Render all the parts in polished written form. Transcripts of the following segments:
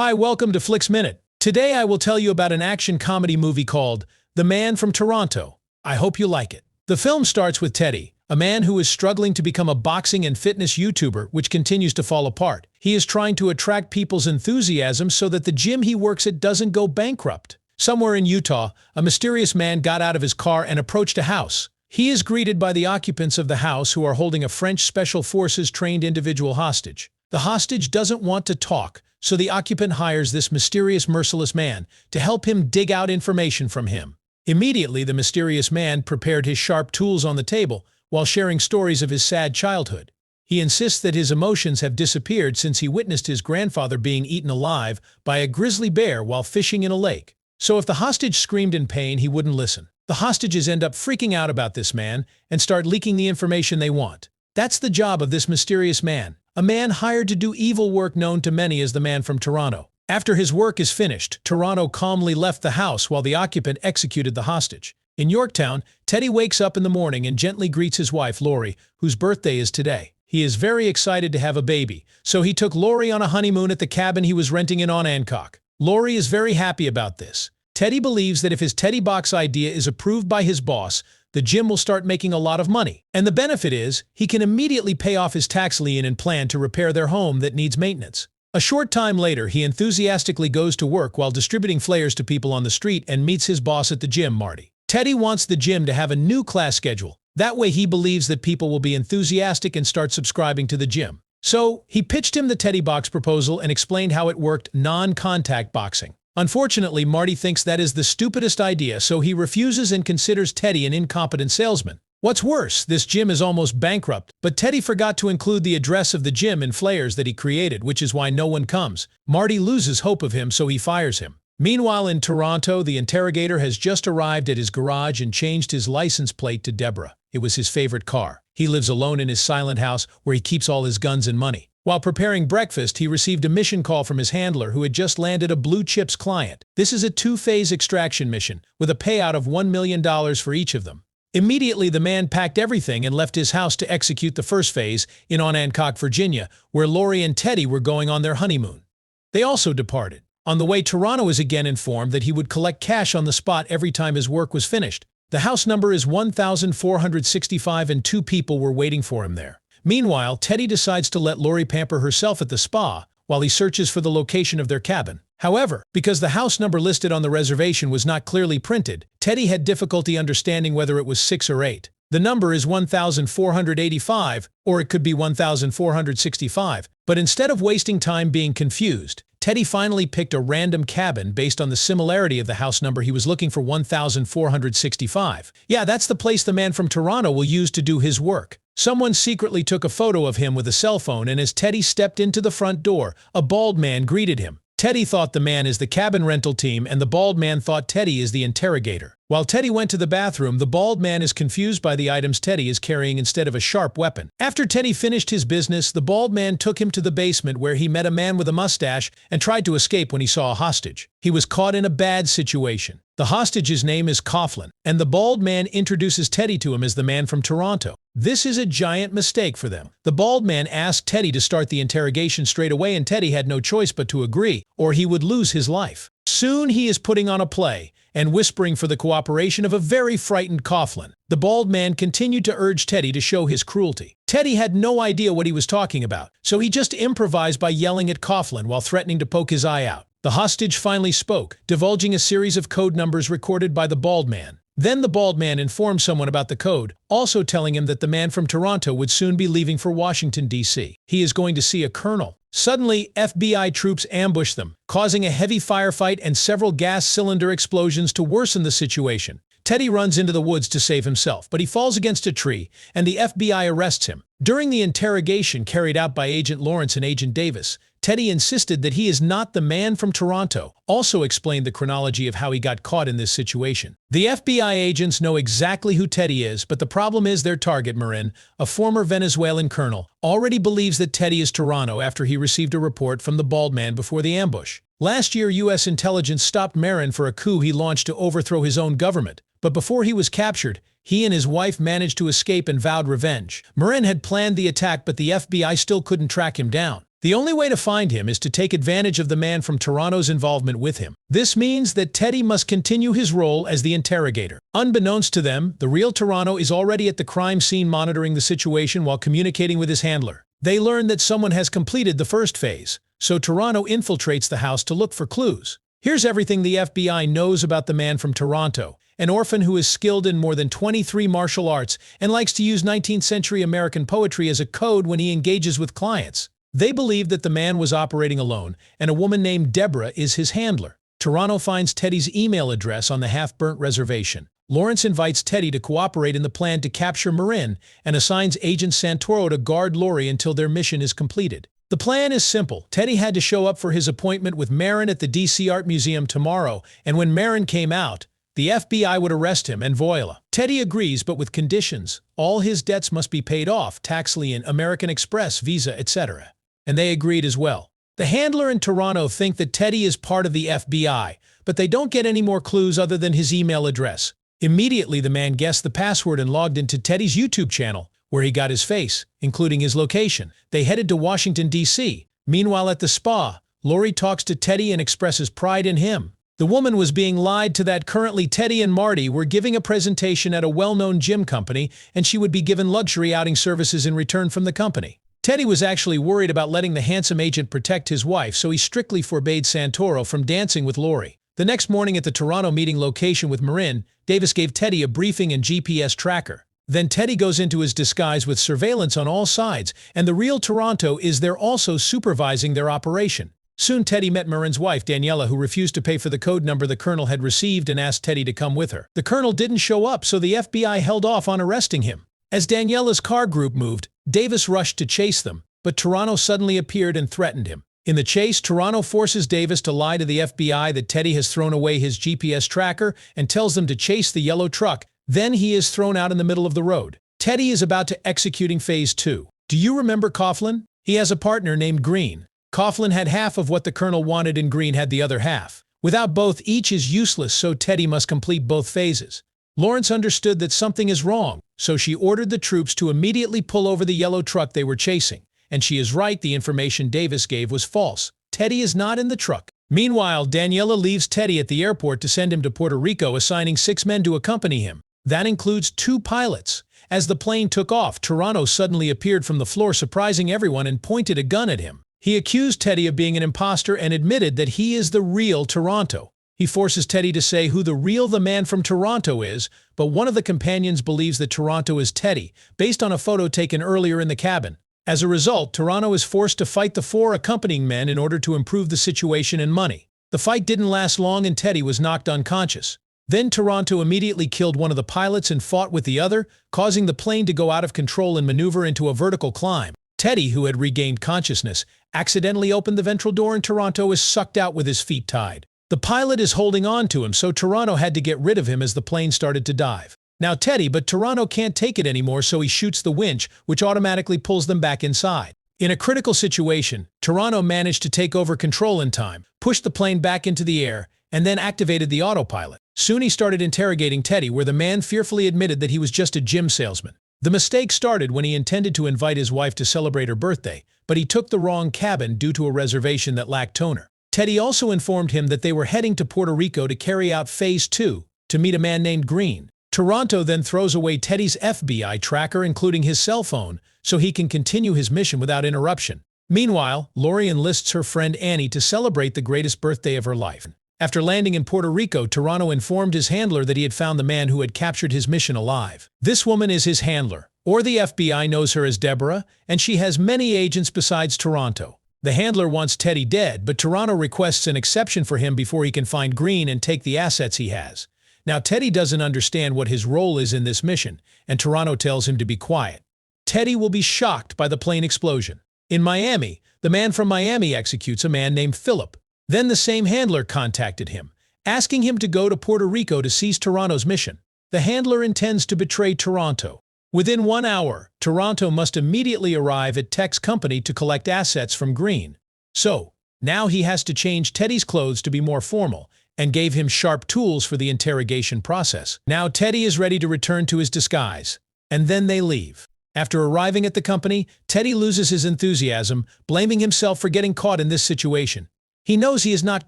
Hi, welcome to Flicks Minute. Today I will tell you about an action comedy movie called The Man from Toronto. I hope you like it. The film starts with Teddy, a man who is struggling to become a boxing and fitness YouTuber, which continues to fall apart. He is trying to attract people's enthusiasm so that the gym he works at doesn't go bankrupt. Somewhere in Utah, a mysterious man got out of his car and approached a house. He is greeted by the occupants of the house who are holding a French Special Forces trained individual hostage. The hostage doesn't want to talk, so the occupant hires this mysterious, merciless man to help him dig out information from him. Immediately, the mysterious man prepared his sharp tools on the table while sharing stories of his sad childhood. He insists that his emotions have disappeared since he witnessed his grandfather being eaten alive by a grizzly bear while fishing in a lake. So if the hostage screamed in pain, he wouldn't listen. The hostages end up freaking out about this man and start leaking the information they want. That's the job of this mysterious man, a man hired to do evil work known to many as the Man from Toronto. After his work is finished, Toronto calmly left the house while the occupant executed the hostage. In Yorktown, Teddy wakes up in the morning and gently greets his wife, Lori, whose birthday is today. He is very excited to have a baby, so he took Lori on a honeymoon at the cabin he was renting in Onancock. Lori is very happy about this. Teddy believes that if his Teddy Box idea is approved by his boss, the gym will start making a lot of money. And the benefit is, he can immediately pay off his tax lien and plan to repair their home that needs maintenance. A short time later, he enthusiastically goes to work while distributing flyers to people on the street and meets his boss at the gym, Marty. Teddy wants the gym to have a new class schedule. That way he believes that people will be enthusiastic and start subscribing to the gym. So, he pitched him the Teddy Box proposal and explained how it worked: non-contact boxing. Unfortunately, Marty thinks that is the stupidest idea, so he refuses and considers Teddy an incompetent salesman. What's worse, this gym is almost bankrupt, but Teddy forgot to include the address of the gym in flyers that he created, which is why no one comes. Marty loses hope of him, so he fires him. Meanwhile, in Toronto, the interrogator has just arrived at his garage and changed his license plate to Deborah. It was his favorite car. He lives alone in his silent house where he keeps all his guns and money. While preparing breakfast, he received a mission call from his handler who had just landed a Blue Chips client. This is a two-phase extraction mission, with a payout of $1 million for each of them. Immediately, the man packed everything and left his house to execute the first phase in Onancock, Virginia, where Lori and Teddy were going on their honeymoon. They also departed. On the way, Toronto is again informed that he would collect cash on the spot every time his work was finished. The house number is 1465 and 2 people were waiting for him there. Meanwhile, Teddy decides to let Lori pamper herself at the spa while he searches for the location of their cabin. However, because the house number listed on the reservation was not clearly printed, Teddy had difficulty understanding whether it was 6 or 8. The number is 1485, or it could be 1465, but instead of wasting time being confused, Teddy finally picked a random cabin based on the similarity of the house number he was looking for, 1465. Yeah, that's the place the Man from Toronto will use to do his work. Someone secretly took a photo of him with a cell phone, and as Teddy stepped into the front door, a bald man greeted him. Teddy thought the man is the cabin rental team, and the bald man thought Teddy is the interrogator. While Teddy went to the bathroom, the bald man is confused by the items Teddy is carrying instead of a sharp weapon. After Teddy finished his business, the bald man took him to the basement where he met a man with a mustache and tried to escape when he saw a hostage. He was caught in a bad situation. The hostage's name is Coughlin, and the bald man introduces Teddy to him as the Man from Toronto. This is a giant mistake for them. The bald man asked Teddy to start the interrogation straight away, and Teddy had no choice but to agree, or he would lose his life. Soon he is putting on a play and whispering for the cooperation of a very frightened Coughlin. The bald man continued to urge Teddy to show his cruelty. Teddy had no idea what he was talking about, so he just improvised by yelling at Coughlin while threatening to poke his eye out. The hostage finally spoke, divulging a series of code numbers recorded by the bald man. Then the bald man informed someone about the code, also telling him that the Man from Toronto would soon be leaving for Washington, D.C. He is going to see a colonel. Suddenly, FBI troops ambush them, causing a heavy firefight and several gas cylinder explosions to worsen the situation. Teddy runs into the woods to save himself, but he falls against a tree, and the FBI arrests him. During the interrogation carried out by Agent Lawrence and Agent Davis, Teddy insisted that he is not the Man from Toronto, also explained the chronology of how he got caught in this situation. The FBI agents know exactly who Teddy is, but the problem is their target, Marin, a former Venezuelan colonel, already believes that Teddy is Toronto after he received a report from the bald man before the ambush. Last year, U.S. intelligence stopped Marin for a coup he launched to overthrow his own government, but before he was captured, he and his wife managed to escape and vowed revenge. Marin had planned the attack, but the FBI still couldn't track him down. The only way to find him is to take advantage of the man from Toronto's involvement with him. This means that Teddy must continue his role as the interrogator. Unbeknownst to them, the real Toronto is already at the crime scene monitoring the situation while communicating with his handler. They learn that someone has completed the first phase, so Toronto infiltrates the house to look for clues. Here's everything the FBI knows about the man from Toronto, an orphan who is skilled in more than 23 martial arts and likes to use 19th century American poetry as a code when he engages with clients. They believe that the man was operating alone, and a woman named Deborah is his handler. Toronto finds Teddy's email address on the half-burnt reservation. Lawrence invites Teddy to cooperate in the plan to capture Marin and assigns Agent Santoro to guard Lori until their mission is completed. The plan is simple. Teddy had to show up for his appointment with Marin at the DC Art Museum tomorrow, and when Marin came out, the FBI would arrest him and voila. Teddy agrees, but with conditions. All his debts must be paid off, tax lien, American Express, Visa, etc. And they agreed as well. The handler in Toronto think that Teddy is part of the FBI, but they don't get any more clues other than his email address. Immediately, the man guessed the password and logged into Teddy's YouTube channel, where he got his face, including his location. They headed to Washington, D.C. Meanwhile, at the spa, Lori talks to Teddy and expresses pride in him. The woman was being lied to that currently Teddy and Marty were giving a presentation at a well-known gym company, and she would be given luxury outing services in return from the company. Teddy was actually worried about letting the handsome agent protect his wife, so he strictly forbade Santoro from dancing with Lori. The next morning at the Toronto meeting location with Marin, Davis gave Teddy a briefing and GPS tracker. Then Teddy goes into his disguise with surveillance on all sides, and the real Toronto is there also supervising their operation. Soon Teddy met Marin's wife, Daniela, who refused to pay for the code number the colonel had received and asked Teddy to come with her. The colonel didn't show up, so the FBI held off on arresting him. As Daniela's car group moved, Davis rushed to chase them, but Toronto suddenly appeared and threatened him. In the chase, Toronto forces Davis to lie to the FBI that Teddy has thrown away his GPS tracker and tells them to chase the yellow truck. Then he is thrown out in the middle of the road. Teddy is about to executing Phase 2. Do you remember Coughlin? He has a partner named Green. Coughlin had half of what the colonel wanted and Green had the other half. Without both, each is useless, so Teddy must complete both phases. Lawrence understood that something is wrong, so she ordered the troops to immediately pull over the yellow truck they were chasing. And she is right, the information Davis gave was false. Teddy is not in the truck. Meanwhile, Daniela leaves Teddy at the airport to send him to Puerto Rico, assigning 6 men to accompany him. That includes 2 pilots. As the plane took off, Toronto suddenly appeared from the floor, surprising everyone, and pointed a gun at him. He accused Teddy of being an imposter and admitted that he is the real Toronto. He forces Teddy to say who the man from Toronto is, but one of the companions believes that Toronto is Teddy, based on a photo taken earlier in the cabin. As a result, Toronto is forced to fight the 4 accompanying men in order to improve the situation and money. The fight didn't last long and Teddy was knocked unconscious. Then Toronto immediately killed one of the pilots and fought with the other, causing the plane to go out of control and maneuver into a vertical climb. Teddy, who had regained consciousness, accidentally opened the ventral door and Toronto is sucked out with his feet tied. The pilot is holding on to him, so Toronto had to get rid of him as the plane started to dive. Now but Toronto can't take it anymore, so he shoots the winch, which automatically pulls them back inside. In a critical situation, Toronto managed to take over control in time, pushed the plane back into the air, and then activated the autopilot. Soon he started interrogating Teddy, where the man fearfully admitted that he was just a gym salesman. The mistake started when he intended to invite his wife to celebrate her birthday, but he took the wrong cabin due to a reservation that lacked toner. Teddy also informed him that they were heading to Puerto Rico to carry out Phase 2, to meet a man named Green. Toronto then throws away Teddy's FBI tracker, including his cell phone, so he can continue his mission without interruption. Meanwhile, Lori enlists her friend Annie to celebrate the greatest birthday of her life. After landing in Puerto Rico, Toronto informed his handler that he had found the man who had captured his mission alive. This woman is his handler, or the FBI knows her as Deborah, and she has many agents besides Toronto. The handler wants Teddy dead, but Toronto requests an exception for him before he can find Green and take the assets he has. Now Teddy doesn't understand what his role is in this mission, and Toronto tells him to be quiet. Teddy will be shocked by the plane explosion. In Miami, the man from Miami executes a man named Philip. Then the same handler contacted him, asking him to go to Puerto Rico to seize Toronto's mission. The handler intends to betray Toronto. Within 1 hour, Toronto must immediately arrive at Tech's company to collect assets from Green. So, now he has to change Teddy's clothes to be more formal, and gave him sharp tools for the interrogation process. Now Teddy is ready to return to his disguise, and then they leave. After arriving at the company, Teddy loses his enthusiasm, blaming himself for getting caught in this situation. He knows he is not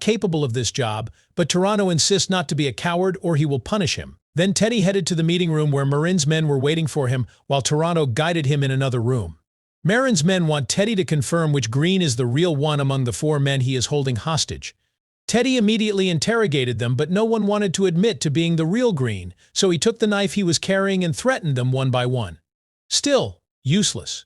capable of this job, but Toronto insists not to be a coward or he will punish him. Then Teddy headed to the meeting room where Marin's men were waiting for him, while Toronto guided him in another room. Marin's men want Teddy to confirm which Green is the real one among the 4 men he is holding hostage. Teddy immediately interrogated them, but no one wanted to admit to being the real Green, so he took the knife he was carrying and threatened them one by one. Still, useless.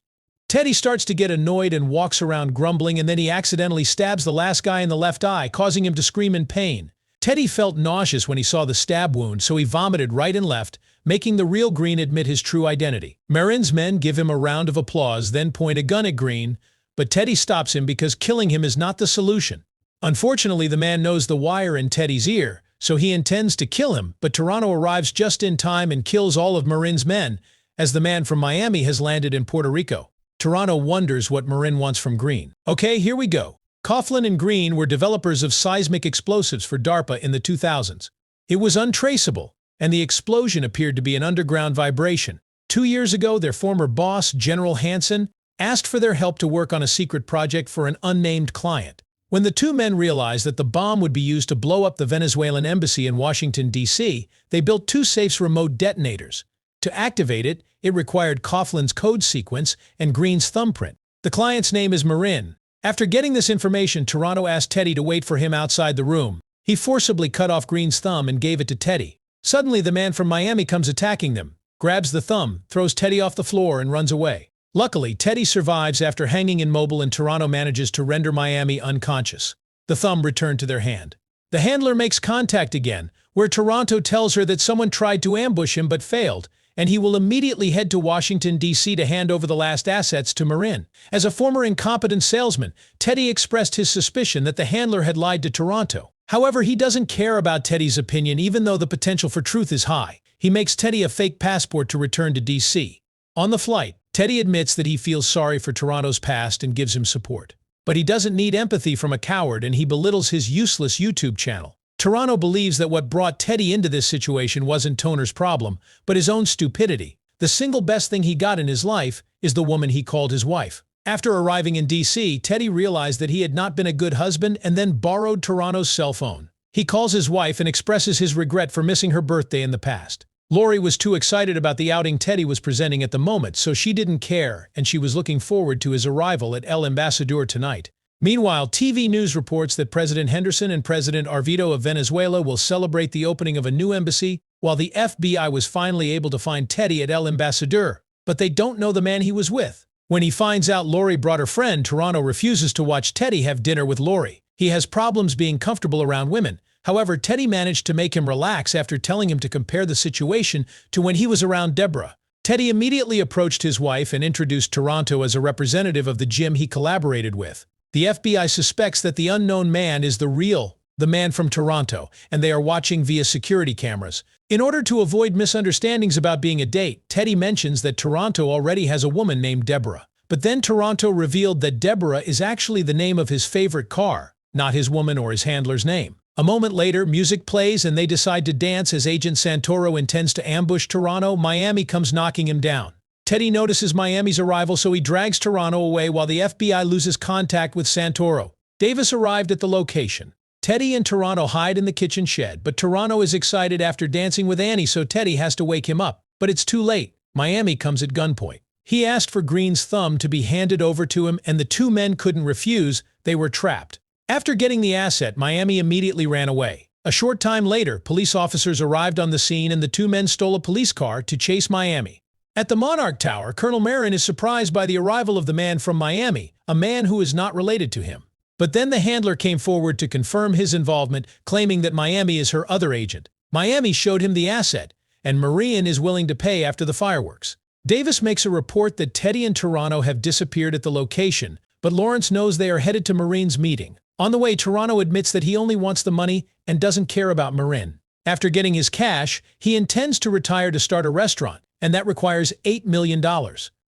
Teddy starts to get annoyed and walks around grumbling, and then he accidentally stabs the last guy in the left eye, causing him to scream in pain. Teddy felt nauseous when he saw the stab wound, so he vomited right and left, making the real Green admit his true identity. Marin's men give him a round of applause, then point a gun at Green, but Teddy stops him because killing him is not the solution. Unfortunately, the man knows the wire in Teddy's ear, so he intends to kill him, but Toronto arrives just in time and kills all of Marin's men, as the man from Miami has landed in Puerto Rico. Toronto wonders what Marin wants from Green. Okay, here we go. Coughlin and Green were developers of seismic explosives for DARPA in the 2000s. It was untraceable, and the explosion appeared to be an underground vibration. 2 years ago, their former boss, General Hansen, asked for their help to work on a secret project for an unnamed client. When the 2 men realized that the bomb would be used to blow up the Venezuelan embassy in Washington, D.C., they built 2 safe's remote detonators. To activate it, it required Coughlin's code sequence and Green's thumbprint. The client's name is Marin. After getting this information, Toronto asked Teddy to wait for him outside the room. He forcibly cut off Green's thumb and gave it to Teddy. Suddenly, the man from Miami comes attacking them, grabs the thumb, throws Teddy off the floor, and runs away. Luckily, Teddy survives after hanging immobile, and Toronto manages to render Miami unconscious. The thumb returned to their hand. The handler makes contact again, where Toronto tells her that someone tried to ambush him but failed, and he will immediately head to Washington, D.C. to hand over the last assets to Marin. As a former incompetent salesman, Teddy expressed his suspicion that the handler had lied to Toronto. However, he doesn't care about Teddy's opinion even though the potential for truth is high. He makes Teddy a fake passport to return to D.C. On the flight, Teddy admits that he feels sorry for Toronto's past and gives him support. But he doesn't need empathy from a coward, and he belittles his useless YouTube channel. Toronto believes that what brought Teddy into this situation wasn't Toner's problem, but his own stupidity. The single best thing he got in his life is the woman he called his wife. After arriving in D.C., Teddy realized that he had not been a good husband and then borrowed Toronto's cell phone. He calls his wife and expresses his regret for missing her birthday in the past. Lori was too excited about the outing Teddy was presenting at the moment, so she didn't care, and she was looking forward to his arrival at El Ambassador tonight. Meanwhile, TV news reports that President Henderson and President Arvido of Venezuela will celebrate the opening of a new embassy, while the FBI was finally able to find Teddy at El Ambassador, but they don't know the man he was with. When he finds out Lori brought her friend, Toronto refuses to watch Teddy have dinner with Lori. He has problems being comfortable around women. However, Teddy managed to make him relax after telling him to compare the situation to when he was around Deborah. Teddy immediately approached his wife and introduced Toronto as a representative of the gym he collaborated with. The FBI suspects that the unknown man is the man from Toronto, and they are watching via security cameras. In order to avoid misunderstandings about being a date, Teddy mentions that Toronto already has a woman named Deborah. But then Toronto revealed that Deborah is actually the name of his favorite car, not his woman or his handler's name. A moment later, music plays and they decide to dance as Agent Santoro intends to ambush Toronto. Miami comes knocking him down. Teddy notices Miami's arrival, so he drags Toronto away while the FBI loses contact with Santoro. Davis arrived at the location. Teddy and Toronto hide in the kitchen shed, but Toronto is excited after dancing with Annie, so Teddy has to wake him up. But it's too late. Miami comes at gunpoint. He asked for Green's thumb to be handed over to him, and the 2 men couldn't refuse. They were trapped. After getting the asset, Miami immediately ran away. A short time later, police officers arrived on the scene, and the 2 men stole a police car to chase Miami. At the Monarch Tower, Colonel Marin is surprised by the arrival of the man from Miami, a man who is not related to him. But then the handler came forward to confirm his involvement, claiming that Miami is her other agent. Miami showed him the asset, and Marin is willing to pay after the fireworks. Davis makes a report that Teddy and Toronto have disappeared at the location, but Lawrence knows they are headed to Marin's meeting. On the way, Toronto admits that he only wants the money and doesn't care about Marin. After getting his cash, he intends to retire to start a restaurant, and that requires $8 million.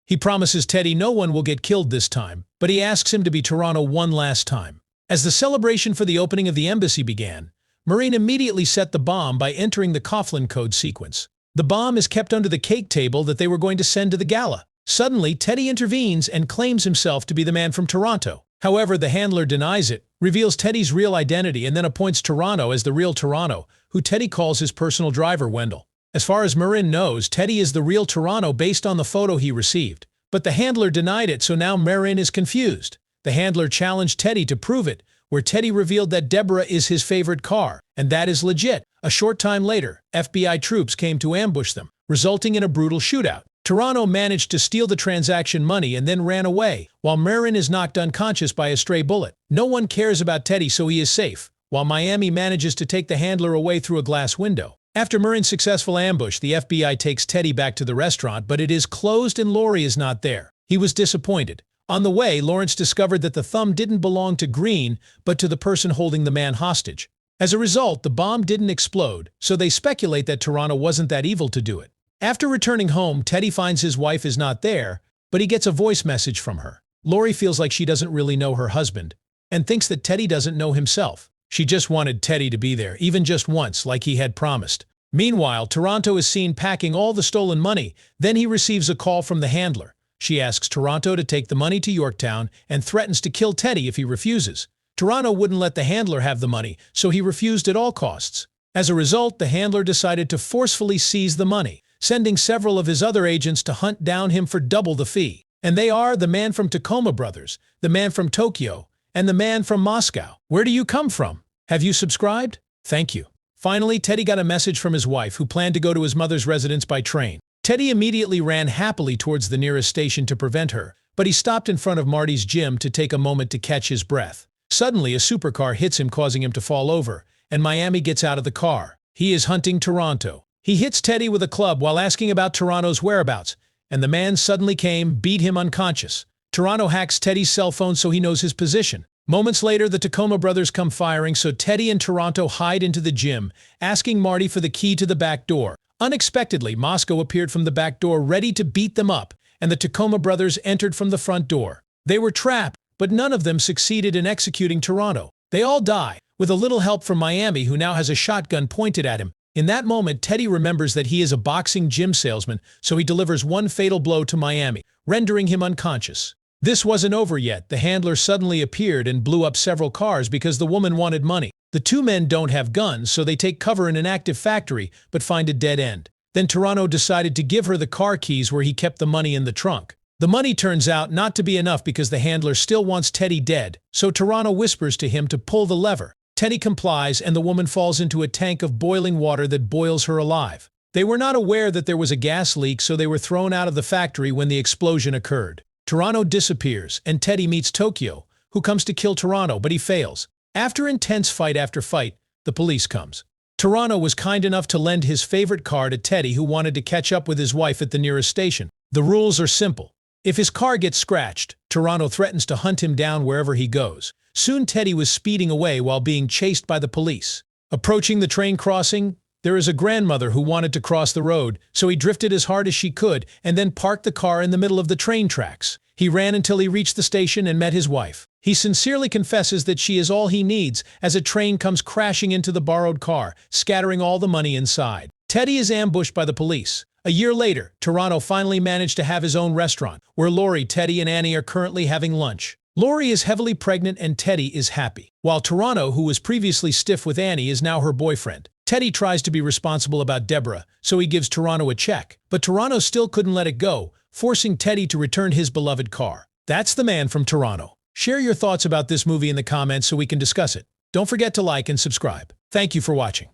He promises Teddy no one will get killed this time, but he asks him to be Toronto one last time. As the celebration for the opening of the embassy began, Marin immediately set the bomb by entering the Coughlin code sequence. The bomb is kept under the cake table that they were going to send to the gala. Suddenly, Teddy intervenes and claims himself to be the man from Toronto. However, the handler denies it, reveals Teddy's real identity, and then appoints Toronto as the real Toronto, who Teddy calls his personal driver, Wendell. As far as Marin knows, Teddy is the real Toronto based on the photo he received. But the handler denied it, so now Marin is confused. The handler challenged Teddy to prove it, where Teddy revealed that Deborah is his favorite car, and that is legit. A short time later, FBI troops came to ambush them, resulting in a brutal shootout. Toronto managed to steal the transaction money and then ran away, while Marin is knocked unconscious by a stray bullet. No one cares about Teddy, so he is safe, while Miami manages to take the handler away through a glass window. After Marin's successful ambush, the FBI takes Teddy back to the restaurant, but it is closed and Laurie is not there. He was disappointed. On the way, Lawrence discovered that the thumb didn't belong to Green, but to the person holding the man hostage. As a result, the bomb didn't explode, so they speculate that Toronto wasn't that evil to do it. After returning home, Teddy finds his wife is not there, but he gets a voice message from her. Laurie feels like she doesn't really know her husband, and thinks that Teddy doesn't know himself. She just wanted Teddy to be there, even just once, like he had promised. Meanwhile, Toronto is seen packing all the stolen money. Then he receives a call from the handler. She asks Toronto to take the money to Yorktown and threatens to kill Teddy if he refuses. Toronto wouldn't let the handler have the money, so he refused at all costs. As a result, the handler decided to forcefully seize the money, sending several of his other agents to hunt down him for double the fee. And they are the man from Tacoma Brothers, the man from Tokyo, and the man from Moscow. Where do you come from? Have you subscribed? Thank you. Finally, Teddy got a message from his wife, who planned to go to his mother's residence by train. Teddy immediately ran happily towards the nearest station to prevent her, but he stopped in front of Marty's gym to take a moment to catch his breath. Suddenly, a supercar hits him, causing him to fall over, and Miami gets out of the car. He is hunting Toronto. He hits Teddy with a club while asking about Toronto's whereabouts, and the man suddenly beat him unconscious. Toronto hacks Teddy's cell phone so he knows his position. Moments later, the Tacoma brothers come firing, so Teddy and Toronto hide into the gym, asking Marty for the key to the back door. Unexpectedly, Moscow appeared from the back door ready to beat them up, and the Tacoma brothers entered from the front door. They were trapped, but none of them succeeded in executing Toronto. They all die, with a little help from Miami, who now has a shotgun pointed at him. In that moment, Teddy remembers that he is a boxing gym salesman, so he delivers one fatal blow to Miami, rendering him unconscious. This wasn't over yet. The handler suddenly appeared and blew up several cars because the woman wanted money. The two men don't have guns, so they take cover in an active factory, but find a dead end. Then Toronto decided to give her the car keys where he kept the money in the trunk. The money turns out not to be enough because the handler still wants Teddy dead, so Toronto whispers to him to pull the lever. Teddy complies, and the woman falls into a tank of boiling water that boils her alive. They were not aware that there was a gas leak, so they were thrown out of the factory when the explosion occurred. Toronto disappears, and Teddy meets Tokyo, who comes to kill Toronto, but he fails. After intense fight after fight, the police comes. Toronto was kind enough to lend his favorite car to Teddy, who wanted to catch up with his wife at the nearest station. The rules are simple. If his car gets scratched, Toronto threatens to hunt him down wherever he goes. Soon Teddy was speeding away while being chased by the police. Approaching the train crossing, there is a grandmother who wanted to cross the road, so he drifted as hard as she could and then parked the car in the middle of the train tracks. He ran until he reached the station and met his wife. He sincerely confesses that she is all he needs as a train comes crashing into the borrowed car, scattering all the money inside. Teddy is ambushed by the police. A year later, Toronto finally managed to have his own restaurant, where Laurie, Teddy, and Annie are currently having lunch. Laurie is heavily pregnant and Teddy is happy, while Toronto, who was previously stiff with Annie, is now her boyfriend. Teddy tries to be responsible about Deborah, so he gives Toronto a check, but Toronto still couldn't let it go, forcing Teddy to return his beloved car. That's the man from Toronto. Share your thoughts about this movie in the comments so we can discuss it. Don't forget to like and subscribe. Thank you for watching.